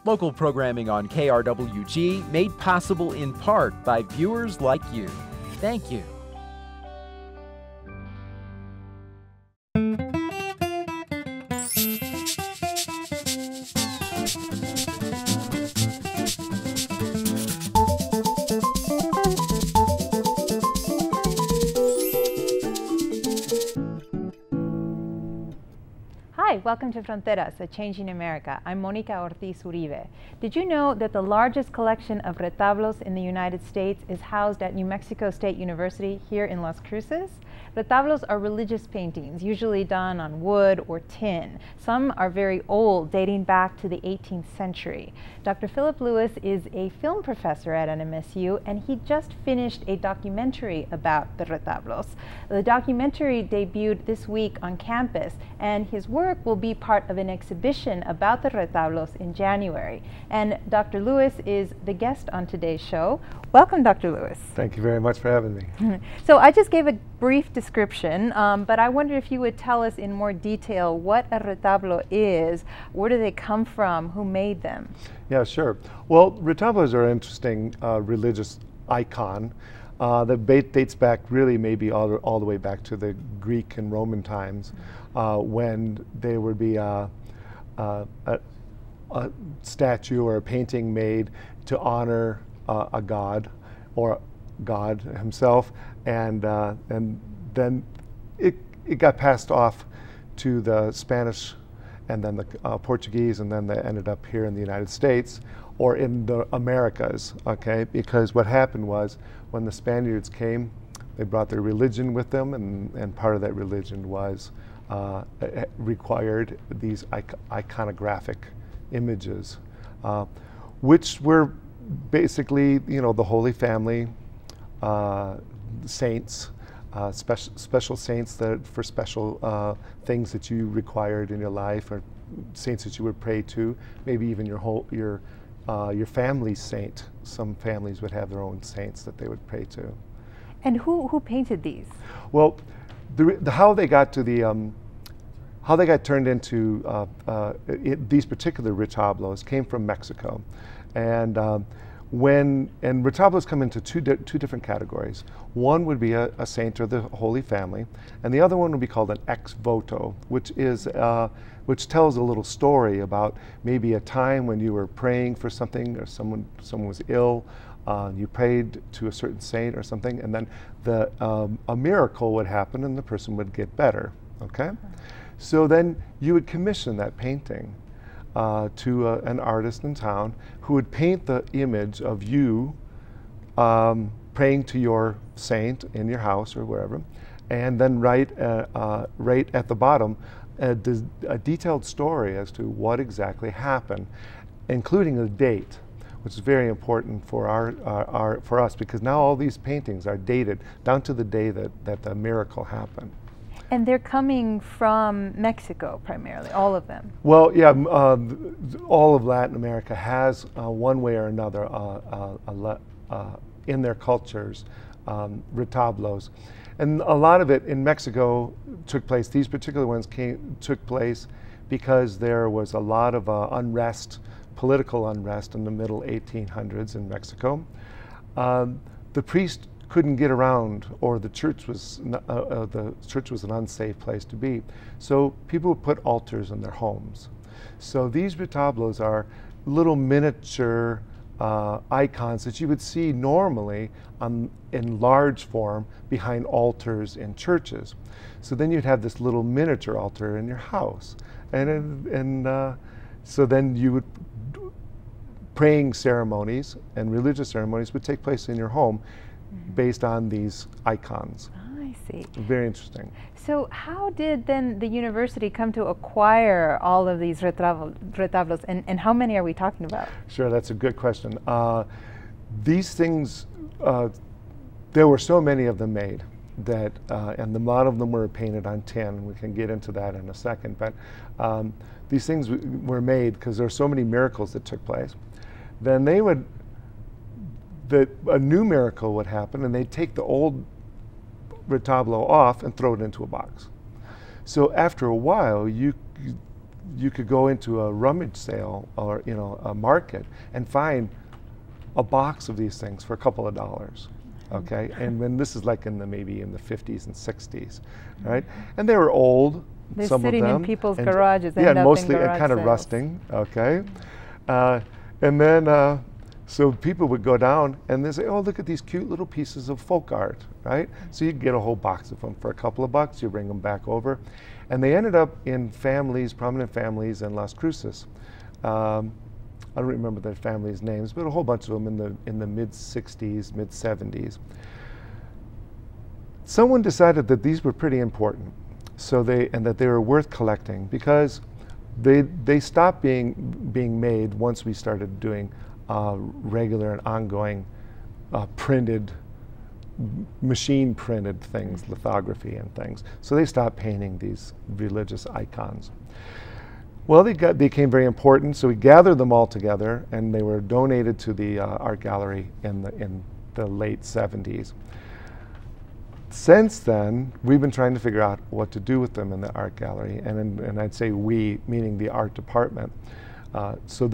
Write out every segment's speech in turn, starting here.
Local programming on KRWG made possible in part by viewers like you. Thank you. Hi, welcome to Fronteras, A Changing America. I'm Monica Ortiz Uribe. Did you know that the largest collection of retablos in the United States is housed at New Mexico State University here in Las Cruces? Retablos are religious paintings, usually done on wood or tin. Some are very old, dating back to the 18th century. Dr. Philip Lewis is a film professor at NMSU, and he just finished a documentary about the retablos. The documentary debuted this week on campus, and his work will be part of an exhibition about the retablos in January. And Dr. Lewis is the guest on today's show. Welcome, Dr. Lewis. Thank you very much for having me. So I just gave a brief description, but I wonder if you would tell us in more detail what a retablo is, where do they come from, who made them? Yeah, sure. Well, retablos are an interesting religious icon that dates back really maybe all the way back to the Greek and Roman times, when there would be a statue or a painting made to honor a god or God himself, and then it got passed off to the Spanish and then the Portuguese, and then they ended up here in the United States or in the Americas, okay? Because what happened was when the Spaniards came, they brought their religion with them, and part of that religion was required these iconographic images, which were basically, you know, the Holy Family, saints, special saints that for special things that you required in your life, or saints that you would pray to. Maybe even your family's saint. Some families would have their own saints that they would pray to. And who painted these? Well, how they got turned into these particular retablos came from Mexico, and retablos come into two different categories. One would be a saint or the Holy Family, and the other one would be called an ex voto, which tells a little story about maybe a time when you were praying for something, or someone was ill. You prayed to a certain saint or something, and then a miracle would happen and the person would get better, okay? So then you would commission that painting to an artist in town who would paint the image of you praying to your saint in your house or wherever, and then write at the bottom a detailed story as to what exactly happened, including a date, which is very important for us, because now all these paintings are dated down to the day that the miracle happened. And they're coming from Mexico primarily, all of them? Well, yeah, all of Latin America has one way or another in their cultures retablos. And a lot of it in Mexico took place, these particular ones took place because there was a lot of unrest, political unrest in the middle 1800s in Mexico. The priest couldn't get around, or the church was an unsafe place to be. So people would put altars in their homes. So these retablos are little miniature icons that you would see normally in large form behind altars in churches. So then you'd have this little miniature altar in your house, and so then you would praying ceremonies and religious ceremonies would take place in your home based on these icons. Oh, I see. Very interesting. So how did then the university come to acquire all of these retablos, and how many are we talking about? Sure, that's a good question. These things, there were so many of them made that, and a lot of them were painted on tin. We can get into that in a second, but these things were made because there were so many miracles that took place. Then a new miracle would happen, and they'd take the old retablo off and throw it into a box. So after a while, you could go into a rummage sale or a market and find a box of these things for a couple of dollars. Okay, and when this is like maybe in the 50s and 60s, right? And they were old. They're some sitting of them, in people's and garages. Yeah, end up mostly in garage kind of sales. rusting. Okay, and then so people would go down and they say, "Oh, look at these cute little pieces of folk art," right? So you get a whole box of them for a couple of bucks. You bring them back over, and they ended up in families, prominent families in Las Cruces. I don't remember their families' names, but a whole bunch of them in the mid 60s, mid 70s. Someone decided that these were pretty important, and that they were worth collecting because they stopped being made once we started doing regular and ongoing printed, machine printed things, lithography and things. So they stopped painting these religious icons. Well, they became very important, so we gathered them all together, and they were donated to the art gallery in the late 70s. Since then, we've been trying to figure out what to do with them in the art gallery, and I'd say we, meaning the art department. So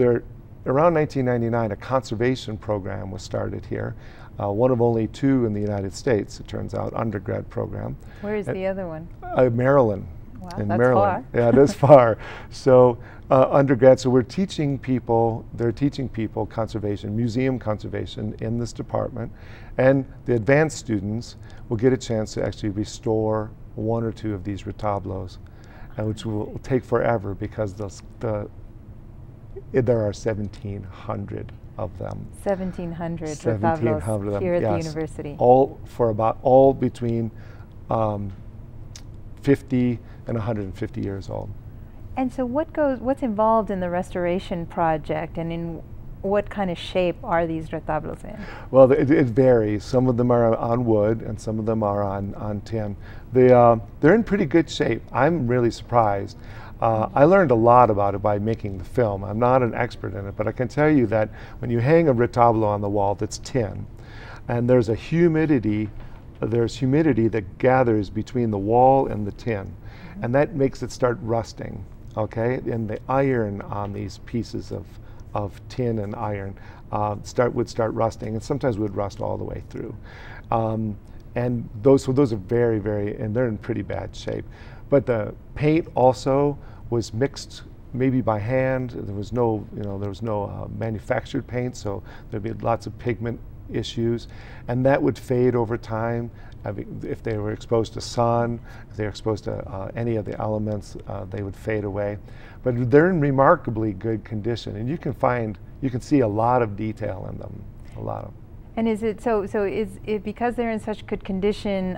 around 1999, a conservation program was started here, one of only 2 in the United States, it turns out, undergrad program. Where is the other one? Maryland. Wow, In that's Maryland. far. Yeah, it is far. So undergrad, so they're teaching people conservation, museum conservation in this department, and the advanced students will get a chance to actually restore 1 or 2 of these retablos, which will take forever because there are 1,700 of them. 1,700 1,700 retablos of them, here at the yes. university. All between 50 and 150 years old. And so what's involved in the restoration project, and in what kind of shape are these retablos in? Well, it varies. Some of them are on wood and some of them are on tin. They're in pretty good shape. I'm really surprised. I learned a lot about it by making the film. I'm not an expert in it, but I can tell you that when you hang a retablo on the wall that's tin, and there's humidity that gathers between the wall and the tin, and that makes it start rusting, okay? And the iron on these pieces of tin and iron would start rusting, and sometimes would rust all the way through. And those are very, and they're in pretty bad shape. But the paint also was mixed maybe by hand. There was no manufactured paint, so there'd be lots of pigment issues, and that would fade over time. If they were exposed to sun, if they were exposed to any of the elements, they would fade away. But they're in remarkably good condition, and you can see a lot of detail in them, a lot of. And is it is it because they're in such good condition?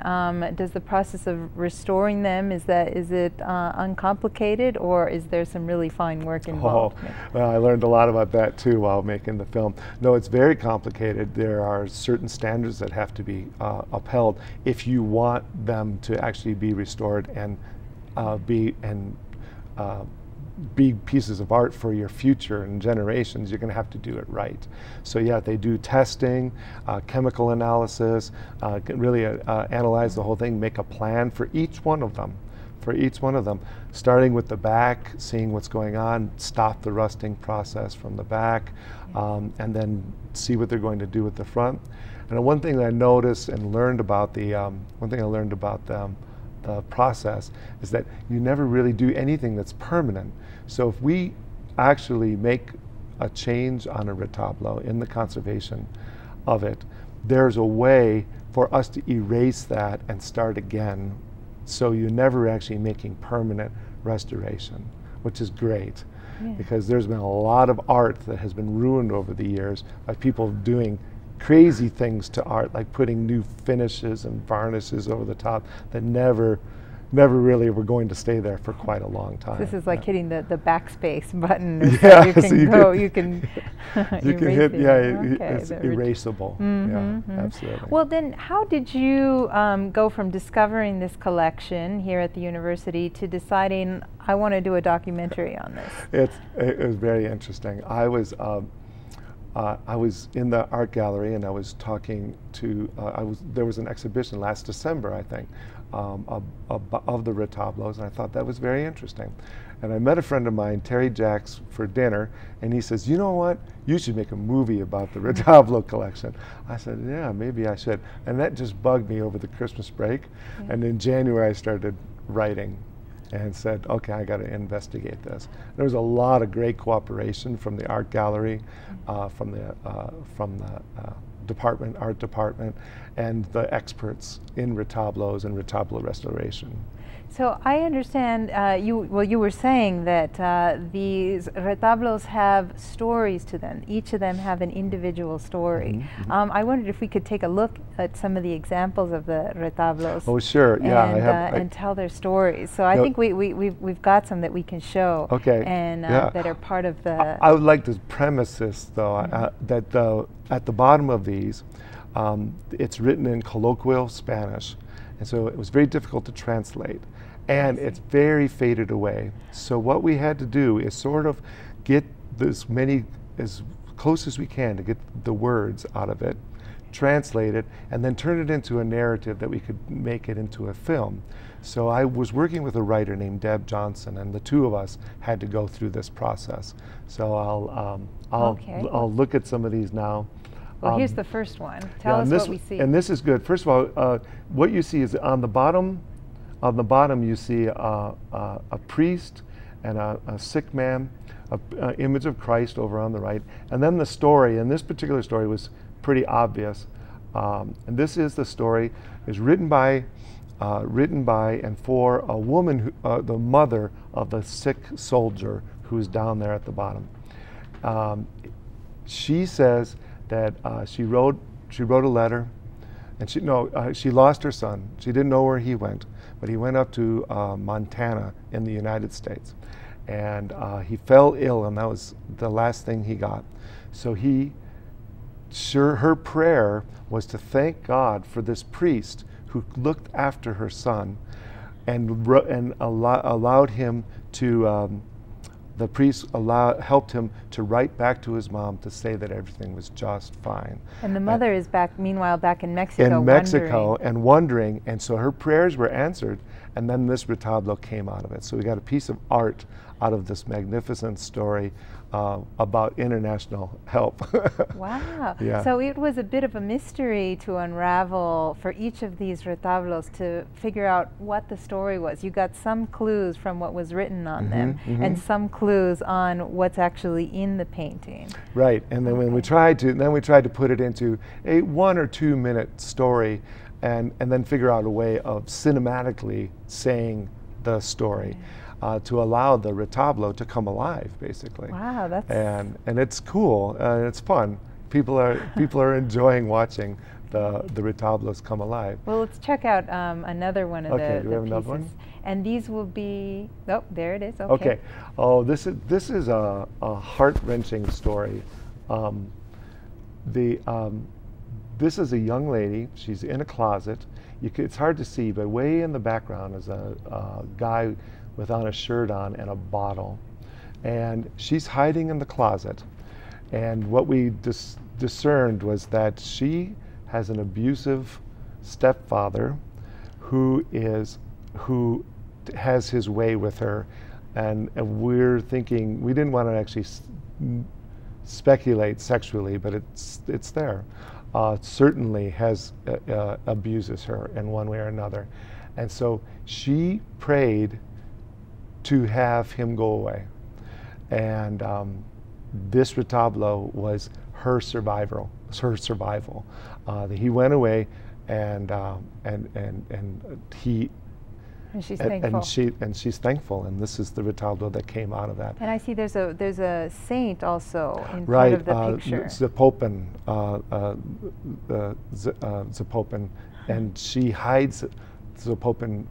Does the process of restoring them, is it uncomplicated, or is there some really fine work involved? Oh, well, I learned a lot about that too while making the film. No, it's very complicated. There are certain standards that have to be upheld if you want them to actually be restored and be pieces of art for your future and generations. You're going to have to do it right. So yeah, they do testing, chemical analysis, really analyze the whole thing, make a plan for each one of them. Starting with the back, seeing what's going on, stop the rusting process from the back, and then see what they're going to do with the front. And one thing that I noticed and learned about the process is that you never really do anything that's permanent. So if we actually make a change on a retablo in the conservation of it, there's a way for us to erase that and start again. So you're never actually making permanent restoration, which is great. Yeah. Because there's been a lot of art that has been ruined over the years by people doing crazy things to art, like putting new finishes and varnishes over the top that never really were going to stay there for quite a long time. This is like hitting the backspace button. Yeah, you can hit, okay, it's erasable. Yeah, absolutely. Well, then how did you go from discovering this collection here at the university to deciding, I want to do a documentary on this? It was very interesting. I was in the art gallery, and I was talking to, there was an exhibition last December, I think, of the retablos, and I thought that was very interesting. And I met a friend of mine, Terry Jacks, for dinner, and he says, you know what, you should make a movie about the Retablo collection. I said, yeah, maybe I should. And that just bugged me over the Christmas break. Yeah. And in January I started writing and said, okay, I got to investigate this. There was a lot of great cooperation from the art gallery, from the art department, and the experts in retablos and retablo restoration. So I understand you were saying that these retablos have stories to them. Each of them have an individual story. I wondered if we could take a look at some of the examples of the retablos. Oh, sure. Yeah, and, and tell their stories. So I think we've got some that we can show. Okay. And that are part of the. I would like to premise this though, that at the bottom of these, it's written in colloquial Spanish, and so it was very difficult to translate. And it's very faded away. So what we had to do is sort of get as close as we can to get the words out of it, translate it, and then turn it into a narrative that we could make it into a film. So I was working with a writer named Deb Johnson, and the two of us had to go through this process. So I'll look at some of these now. Well, here's the first one. Tell us what we see. And this is good. First of all, what you see is on the bottom. On the bottom, you see a priest and a sick man, an image of Christ over on the right, and then the story. And this particular story was pretty obvious. And this is the story. Is written by and for a woman, the mother of the sick soldier who's down there at the bottom. She says that she wrote a letter, and she lost her son. She didn't know where he went, but he went up to Montana in the United States, and he fell ill, and that was the last thing he got. So her prayer was to thank God for this priest who looked after her son, and allowed him to. The priest helped him to write back to his mom to say that everything was just fine. And the mother is meanwhile back in Mexico. Wondering, and so her prayers were answered, and then this retablo came out of it. So we got a piece of art out of this magnificent story about international help. Wow. Yeah. So it was a bit of a mystery to unravel for each of these retablos to figure out what the story was. You got some clues from what was written on them, and some clues on what's actually in the painting. Right, and then when we tried to put it into a 1 or 2 minute story, and then figure out a way of cinematically saying the story. To allow the retablo to come alive, basically. Wow, that's and it's cool. It's fun. People are enjoying watching the retablos come alive. Well, let's check out another one of the do we have pieces. another one? And these will be. Oh, there it is. Okay. Okay. Oh, this is a heart-wrenching story. This is a young lady. She's in a closet. It's hard to see, but way in the background is a guy without a shirt on and a bottle, and she's hiding in the closet. And what we discerned was that she has an abusive stepfather who has his way with her, and we're thinking, we didn't want to actually speculate sexually, but it's there. Certainly abuses her in one way or another, and so she prayed to have him go away, and this retablo was her survival. He went away, and she's thankful. And she's thankful, and this is the retablo that came out of that. And I see there's a saint also in front of the picture. Zapopan, Zapopan, and she hides Zapopan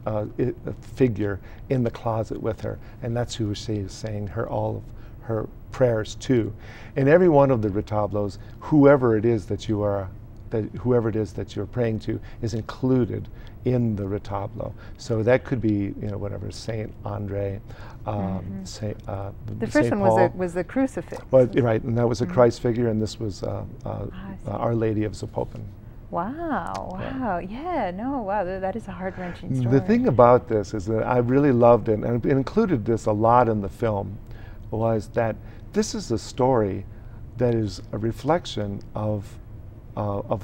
figure in the closet with her, and that's who she is saying all of her prayers to. In every one of the retablos, whoever it is that you're praying to is included in the retablo. So that could be, whatever, Saint Andre, the Saint first Saint one Paul. was the crucifix. Well, right, and that was a Christ figure, and this was Our Lady of Zapopan. Wow, wow, yeah, no, wow, that is a heart-wrenching story. The thing about this is that I really loved it, and it included this a lot in the film, was that this is a story that is a reflection of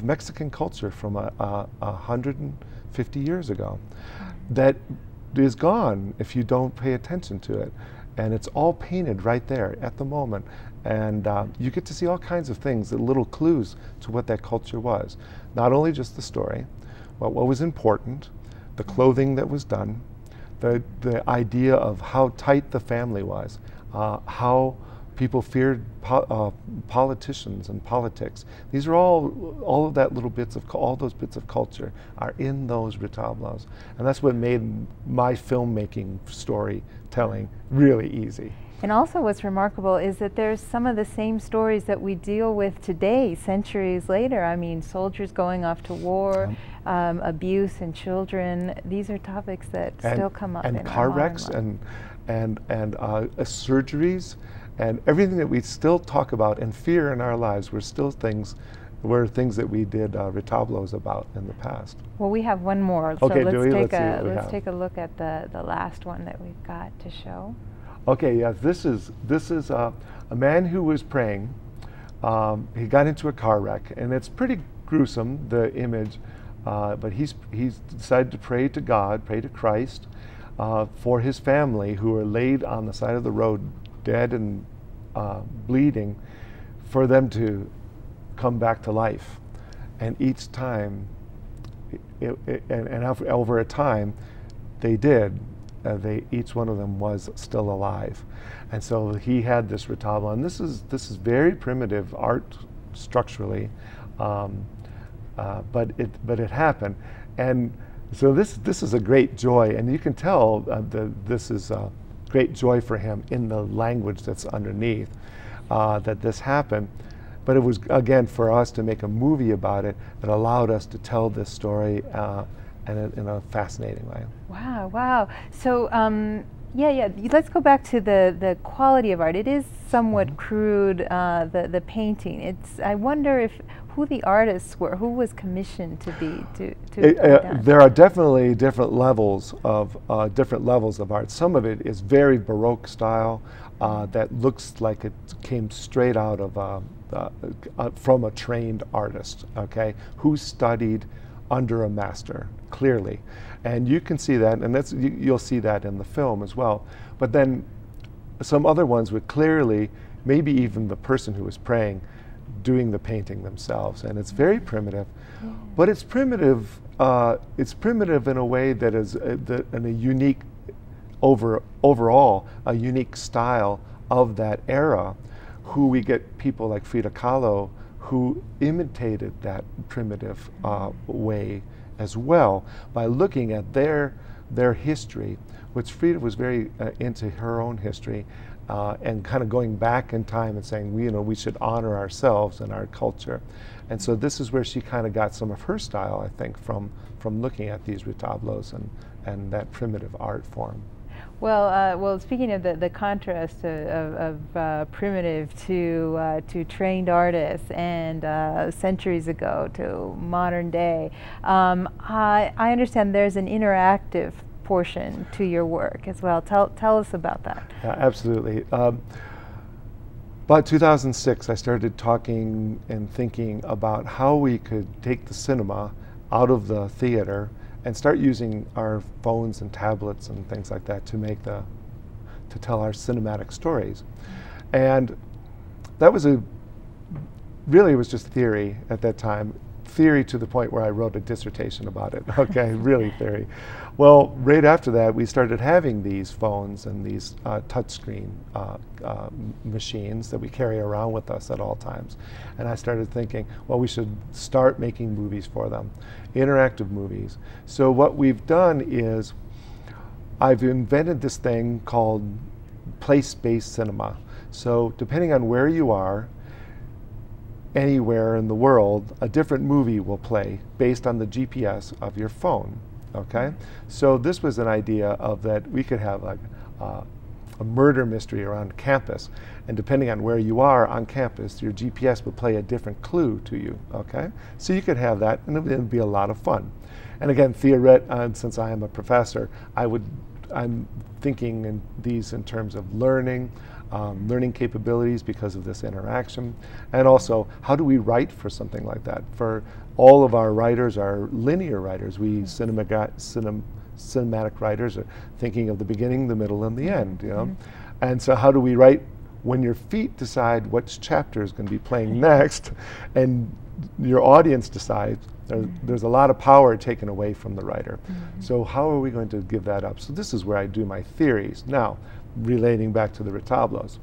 Mexican culture from 150 years ago that is gone if you don't pay attention to it. And it's all painted right there at the moment. And you get to see all kinds of things, the little clues to what that culture was. Not only just the story, but what was important, the clothing that was done, the idea of how tight the family was, how people feared politicians and politics. These are all of that little bits of, all those bits of culture are in those retablos. And that's what made my filmmaking storytelling really easy. And also what's remarkable is that there's some of the same stories that we deal with today, centuries later. I mean, soldiers going off to war, abuse in children. These are topics that still come up in car wrecks and surgeries and everything that we still talk about and fear in our lives were things that we did retablos about in the past. Well, we have one more. Okay, so let's take a look at the last one that we've got to show. Okay, yes, this is a man who was praying. He got into a car wreck, and it's pretty gruesome, the image, but he's decided to pray to God, pray to Christ, for his family who are laid on the side of the road, dead and bleeding, for them to come back to life. And each time, over a time, they did. Each one of them was still alive, and so he had this retablo, and this is very primitive art structurally, but it happened, and so this is a great joy, and you can tell this is a great joy for him in the language that's underneath that this happened. But it was, again, for us to make a movie about it, it allowed us to tell this story in a fascinating way. Wow, wow. So, yeah, let's go back to the quality of art. It is somewhat crude, the painting. I wonder who the artists were, who was commissioned to be done. There are definitely different levels of art. Some of it is very Baroque style that looks like it came straight out of from a trained artist, okay, who studied under a master, clearly. And you can see that, and you'll see that in the film as well. But then some other ones would clearly, maybe even the person who was praying, doing the painting themselves. And it's very primitive, but it's primitive in a way that is in a unique, overall, a unique style of that era, who we get people like Frida Kahlo who imitated that primitive way as well by looking at their history, which Frida was very into her own history, and kind of going back in time and saying, we should honor ourselves and our culture. And so this is where she kind of got some of her style, I think, from looking at these retablos and that primitive art form. Well, speaking of the contrast of primitive to trained artists and centuries ago to modern day, I understand there's an interactive portion to your work as well. Tell us about that. Absolutely. About 2006, I started talking and thinking about how we could take the cinema out of the theater and start using our phones and tablets and things like that to tell our cinematic stories. And that was really was just theory at that time. Theory to the point where I wrote a dissertation about it, okay, really theory. Well, right after that, we started having these phones and these touchscreen machines that we carry around with us at all times. And I started thinking, well, we should start making movies for them, interactive movies. So what we've done is I've invented this thing called place-based cinema. So depending on where you are, anywhere in the world, a different movie will play based on the GPS of your phone, okay? So this was an idea of that we could have like a murder mystery around campus. And depending on where you are on campus, your GPS would play a different clue to you, okay? So you could have that, and it would be a lot of fun. And again, since I am a professor, I'm thinking in these in terms of learning, learning capabilities because of this interaction, and also how do we write for something like that? For all of our writers are linear writers. We cinematic writers are thinking of the beginning, the middle, and the end, you know? And so how do we write when your feet decide which chapter is going to be playing next, and your audience decides? There's a lot of power taken away from the writer. So how are we going to give that up? So this is where I do my theories. Now, relating back to the Retablos,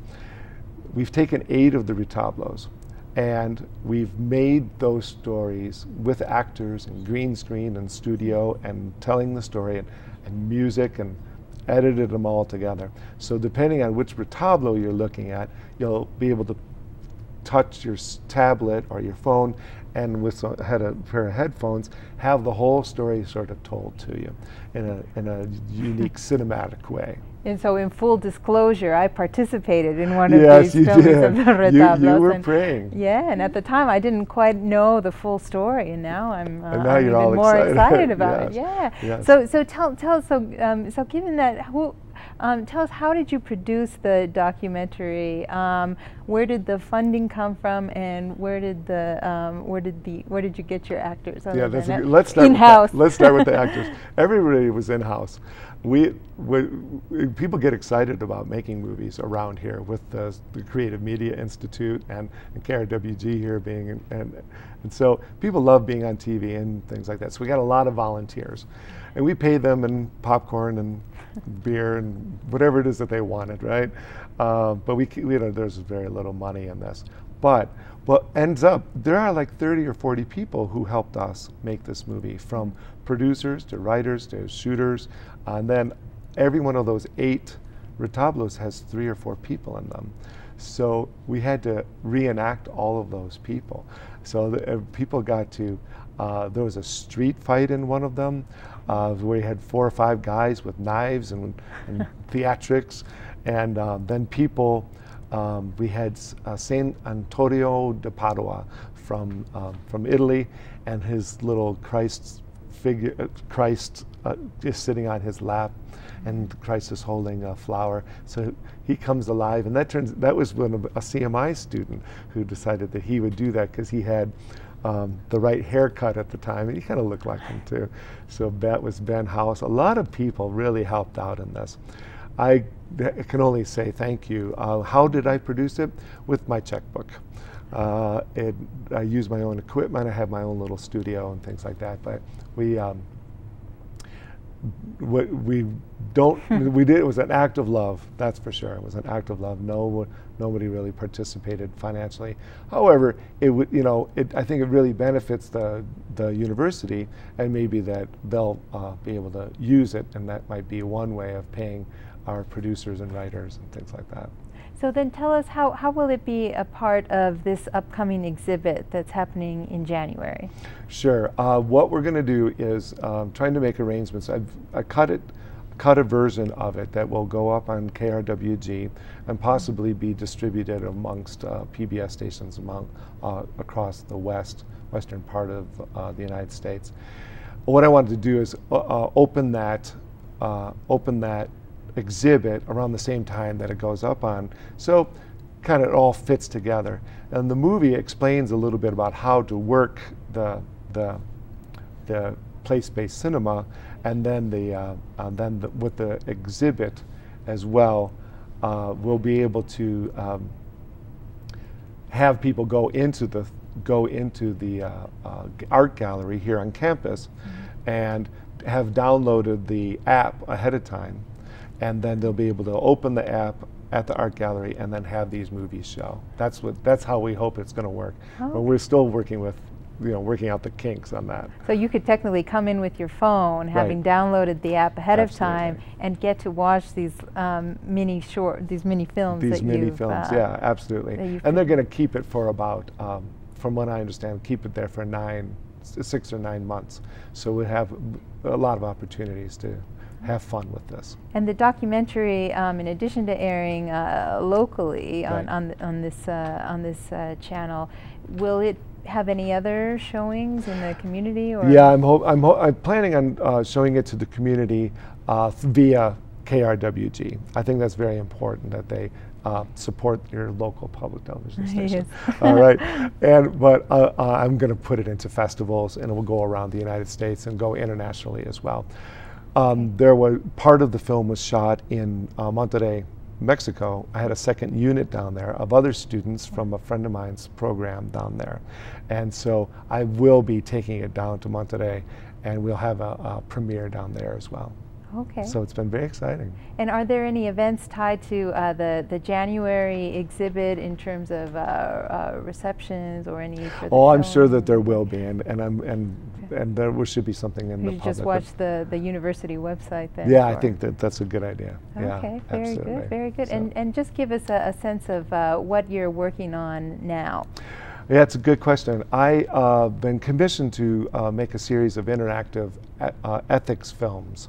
we've taken 8 of the Retablos, and we've made those stories with actors and green screen and studio and telling the story and music, and edited them all together. So depending on which Retablo you're looking at, you'll be able to touch your tablet or your phone, and with a pair of headphones, have the whole story sort of told to you in a unique cinematic way. And so, in full disclosure, I participated in one of these films of the Retablos. You were praying. Yeah, and at the time I didn't quite know the full story, and now I'm you're even all more excited about yes. it. Yeah. Yes. So tell us. So given that, tell us, how did you produce the documentary? Where did the funding come from, and where did you get your actors? Yeah, let's start in-house. Let's start with the actors. Everybody was in-house. People get excited about making movies around here with the Creative Media Institute and KRWG here being, and so people love being on TV and things like that. So we got a lot of volunteers, and we pay them in popcorn and beer and whatever it is that they wanted, right? But there's very little money in this. But what ends up, there are like 30 or 40 people who helped us make this movie, from producers to writers to shooters, and then every one of those 8 Retablos has 3 or 4 people in them. So we had to reenact all of those people. So people got to, there was a street fight in one of them, where you had 4 or 5 guys with knives and theatrics, and then people, we had Saint Antonio de Padua from Italy, and his little Christ figure, Christ is sitting on his lap, and Christ is holding a flower. So he comes alive, and that was one of a CMI student who decided that he would do that because he had the right haircut at the time, and he kind of looked like him too. So that was Ben House. A lot of people really helped out in this. I can only say thank you. How did I produce it? With my checkbook. I use my own equipment. I have my own little studio and things like that. But we did. It was an act of love. That's for sure. It was an act of love. Nobody really participated financially. However, I think it really benefits the university, and maybe that they'll be able to use it, and that might be one way of paying our producers and writers and things like that. So then tell us, how will it be a part of this upcoming exhibit that's happening in January? Sure. What we're going to do is trying to make arrangements. I cut a version of it that will go up on KRWG and possibly be distributed amongst PBS stations across the western part of the United States. What I wanted to do is open that exhibit around the same time that it goes up on, so kind of it all fits together. And the movie explains a little bit about how to work the place-based cinema, and then with the exhibit as well, we'll be able to have people go into the art gallery here on campus, and have downloaded the app ahead of time. And then they'll be able to open the app at the art gallery and then have these movies show. That's how we hope it's going to work. Oh. But we're still working out the kinks on that. So you could technically come in with your phone, having downloaded the app ahead of time, and get to watch these mini films. Yeah, absolutely. And they're going to keep it for about, from what I understand, keep it there for 6 or 9 months. So we have a lot of opportunities to have fun with this. And the documentary, in addition to airing locally Right. on this channel, will it have any other showings in the community? Or? Yeah, I'm planning on showing it to the community via KRWG. I think that's very important that they support your local public television station. Yes. All right, but I'm going to put it into festivals, and it will go around the United States and go internationally as well. There was part of the film was shot in Monterrey, Mexico. I had a second unit down there of other students from a friend of mine's program down there, and so I will be taking it down to Monterrey, and we'll have a premiere down there as well. Okay. So it's been very exciting. And are there any events tied to the January exhibit in terms of receptions or any? Oh, I'm sure that there will be, and there should be something in the public. You just watch the university website then? Yeah, I think that's a good idea. Okay, yeah, very absolutely. good, very good. So. And just give us a sense of what you're working on now. Yeah, it's a good question. I've been commissioned to make a series of interactive ethics films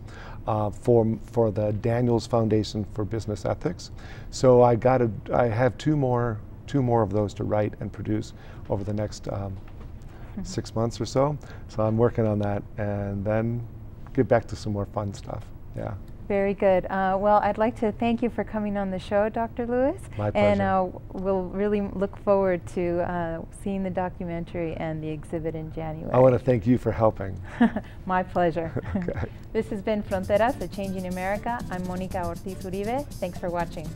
for the Daniels Foundation for Business Ethics. So I have two more of those to write and produce over the next 6 months or so. So I'm working on that, and then get back to some more fun stuff. Yeah. Very good. Well, I'd like to thank you for coming on the show, Dr. Lewis. My pleasure. And we'll really look forward to seeing the documentary and the exhibit in January. I want to thank you for helping. My pleasure. Okay. This has been Fronteras, A Changing America. I'm Monica Ortiz Uribe. Thanks for watching.